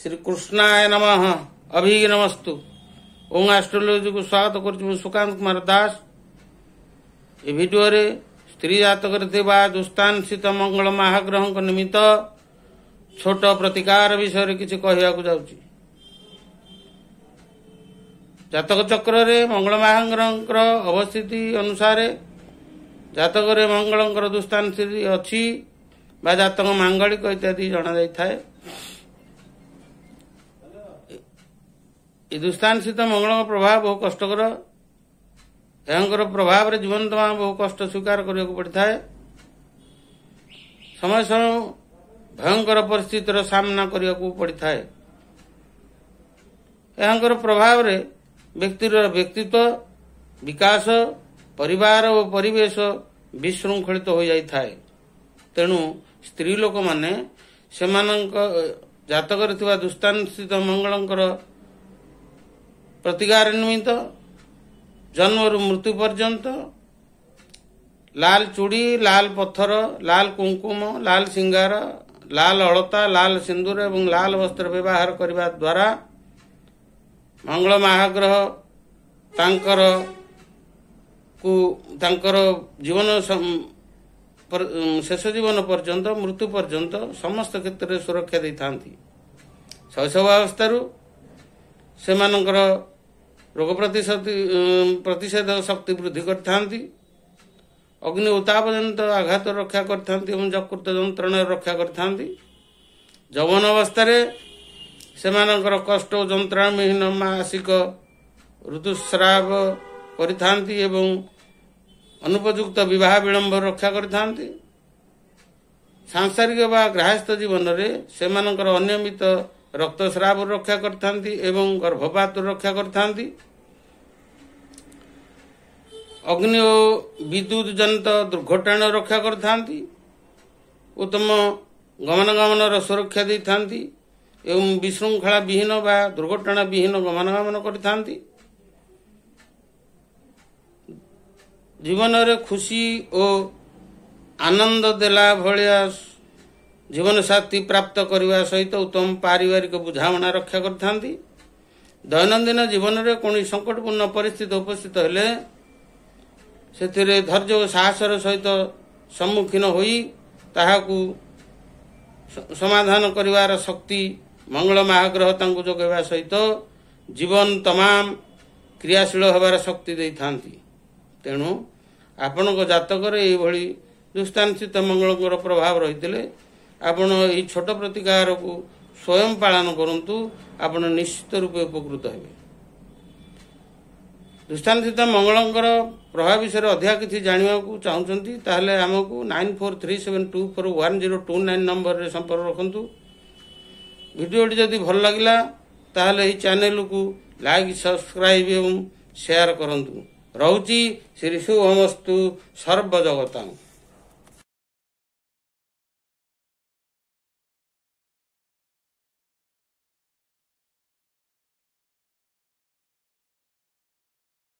श्री कृष्णाय नमः अभिनमस्तु। ओम एस्ट्रोलॉजी को स्वागत कर सुकांत कुमार दास। ये वीडियो रे स्त्री जातक दुस्तान स्थित मंगल महाग्रह निमित्त छोट प्रतिकार विषय किसी कहवाक जाऊँगी। जातक चक्र रे मंगल महाग्रह अवस्थिति अनुसार जातक रे मंगल दुस्तान स्थिति अच्छी बा जातक मांगलिक इत्यादि जना जाए। दुस्तान स्थित मंगल प्रभाव बहु कष्टकर। यहाँ प्रभाव रे जीवन तमाम बहु कष्ट स्वीकार करने को पड़ता है। समय समय भयंकर परिस्थितिर सामना करने को पड़ता है। यहाँ प्रभाव रे व्यक्तिर व्यक्तित्व विकास परिवार और परिवेश विशृंखलित हो जाता है। तेणु स्त्री लोक माने सेमानंक जातक थिबा दुस्तान स्थित मंगलंकर प्रतिकार निमित्त जन्म रु मृत्यु पर्यंत लाल चूड़ी लाल पत्थर लाल कुंकुम लाल सिंगार लाल अलता लाल सिंदूर एवं लाल वस्त्र व्यवहार करने द्वारा मंगल महाग्रह तांकर जीवन शेष जीवन पर्यंत मृत्यु पर्यंत समस्त क्षेत्र में सुरक्षा दे था। शैशवावस्था सेमानंकर रोग प्रतिषेधक शक्ति वृद्धि करथांती। अग्नि उत्ताप जनित आघात रक्षा करथांती एवं यकृत जंत्रणा रक्षा करथांती। यौवन अवस्था सेमानंकर कष्ट जंत्रणाविहीन मासिक ऋतुस्राव करथांती एवं अनुपयुक्त विवाह विलंब रक्षा करथांती। सांसारिक व गृहस्थ जीवन में सेमानंकर अनियमित रक्तस्राव रक्षा करथांती एवं गर्भपात रक्षा करथांती। अग्नि और विद्युत जनित दुर्घटना रक्षा करथांती। उत्तम गमनागमन सुरक्षा देथांती एवं विशृंखला विहीन व दुर्घटना विहीन गमनागमन करथांती। जीवन रे खुशी और आनंद देला भलिया जीवन साथी प्राप्त करने सहित उत्तम पारिवारिक बुझामणा रक्षा करथांती। दैनंदिन जीवन में कौन संकटपूर्ण परिस्थिति उपस्थित हेले से धैर्य और साहसर सहित सम्मुखीन होई ताहाकू समाधान करिवार शक्ति मंगल महाग्रह तांकु जोगेवा सहित जीवन तमाम क्रियाशील होबार शक्ति दे थांती। तेणु आपण जातक ये दुस्तान स्थित मंगल प्रभाव रही आपण ये छोट प्रतिकार को स्वयं पालन करंतु आपण निश्चित रूप उपकृत हेबे। दुस्तान स्थित मंगलंकर प्रभाव विषय अधिक किसी जानवा चाहूँगी ताहले आमको 9437241029 नंबर रे संपर्क रखंतु। वीडियोटी जदि भल लगिला ताहले ये चैनल को लाइक सब्सक्राइब एवं शेयर करंतु। रहुची श्री शुभमस्तु सर्वजगतां।